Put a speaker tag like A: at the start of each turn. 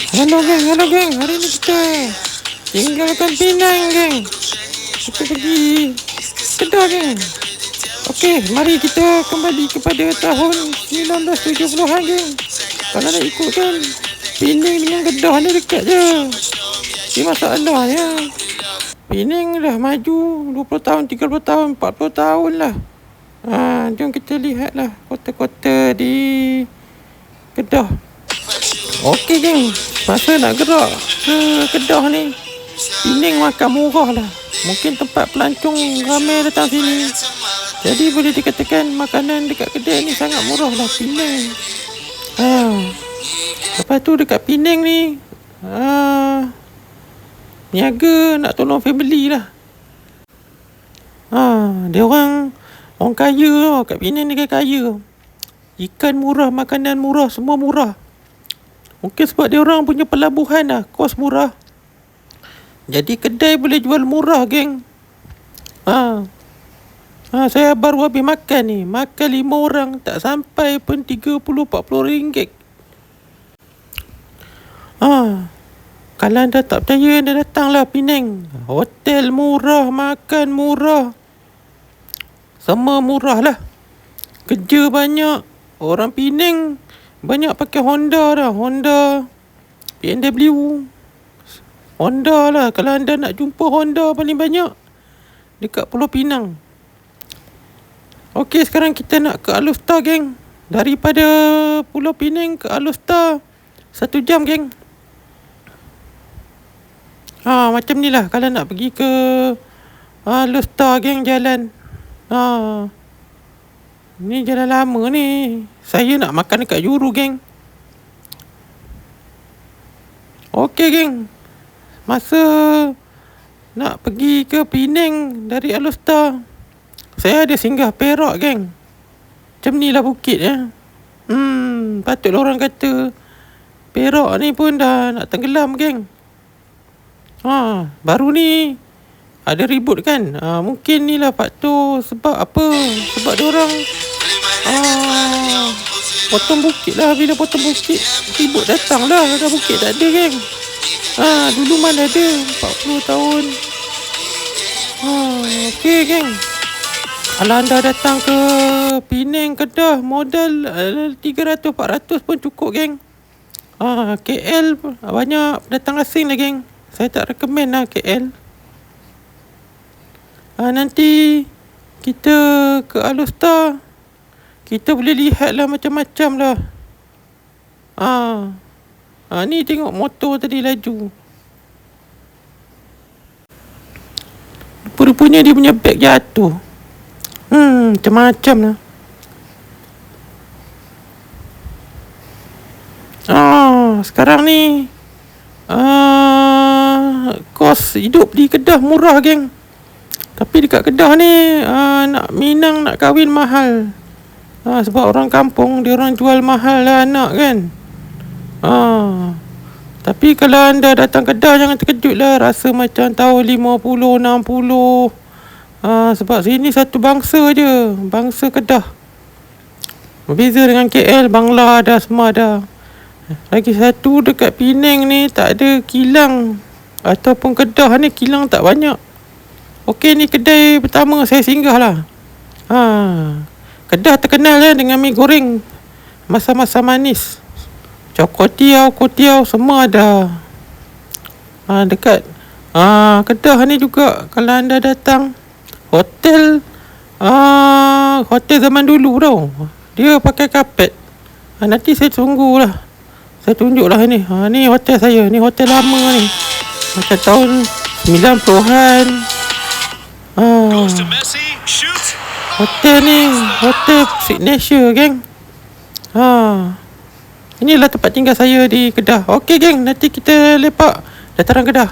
A: Halo geng, hari ni kita tinggalkan Penang geng. Kita pergi Kedah geng. Okey, mari kita kembali kepada tahun 1970-an geng. Kalau nak ikutkan, Penang dengan Kedah ni dekat je. Tapi masalahnya, Penang dah maju 20 tahun, 30 tahun, 40 tahun lah. Jom kita lihatlah kota-kota di Kedah. Okey geng, masa nak gerak ke Kedah ni, Penang makan murah lah. Mungkin tempat pelancong ramai datang sini, jadi boleh dikatakan makanan dekat kedai ni sangat murah lah Penang. Lepas tu dekat Penang ni, niaga nak tolong family lah. Dia orang kaya tau. Kat Penang ni kaya. Ikan murah, makanan murah, semua murah. Mungkin sebab dia orang punya pelabuhan lah, kos murah. Jadi kedai boleh jual murah geng. Saya baru habis makan ni. Makan 5 orang tak sampai pun 30-40 ringgit. Kalau anda tak percaya, anda datanglah Penang. Hotel murah, makan murah, semua murah lah. Kerja banyak. Orang Penang banyak pakai Honda dah. Honda, BMW, Honda lah. Kalau anda nak jumpa Honda paling banyak dekat Pulau Pinang. Okey, sekarang kita nak ke Alor Setar geng. Daripada Pulau Pinang ke Alor Setar 1 jam geng. Macam ni lah kalau nak pergi ke Alor Setar geng jalan. Ni jalan lama ni. Saya nak makan dekat Juru geng. Okey geng, masa nak pergi ke Penang dari Alor Setar, saya ada singgah Perak geng. Macam ni lah bukit ya. Patutlah orang kata Perak ni pun dah nak tenggelam geng. Baru ni ada ribut kan. Mungkin ni lah faktor. Sebab apa? Sebab diorang potong bukit lah. Bila potong bukit, ribut datang lah. Dah bukit tak ada geng. Dulu mana ada 40 tahun. Okey geng, kalau anda datang ke Penang, Kedah, modal 300-400 pun cukup geng. KL banyak datang asing lah geng. Saya tak recommend lah KL. Nanti kita ke Alor Setar, kita boleh lihat lah macam-macam lah. Ni tengok motor tadi laju. Rupanya dia punya beg jatuh. Macam-macam lah. Sekarang ni kos hidup di Kedah murah geng. Tapi dekat Kedah ni nak minang, nak kahwin mahal. Sebab orang kampung, dia orang jual mahal lah anak kan. Tapi kalau anda datang Kedah, jangan terkejut lah. Rasa macam tahun 50-60. Sebab sini satu bangsa je, bangsa Kedah. Berbeza dengan KL, Bangla ada, semua ada. Lagi satu, dekat Penang ni tak ada kilang. Ataupun Kedah ni kilang tak banyak. Okey, ni kedai pertama saya singgah lah. Kedah terkenal dengan mi goreng, masa-masa manis. Kotiau semua ada. Dekat Kedah ni juga, kalau anda datang hotel, hotel zaman dulu tau, dia pakai kapet. Nanti saya tunggulah, saya tunjuklah ni. Ni hotel saya, ni hotel lama ni, macam tahun 90-an. Hotel ni hotel signature geng. Inilah tempat tinggal saya di Kedah. Okey geng, nanti kita lepak dataran Kedah.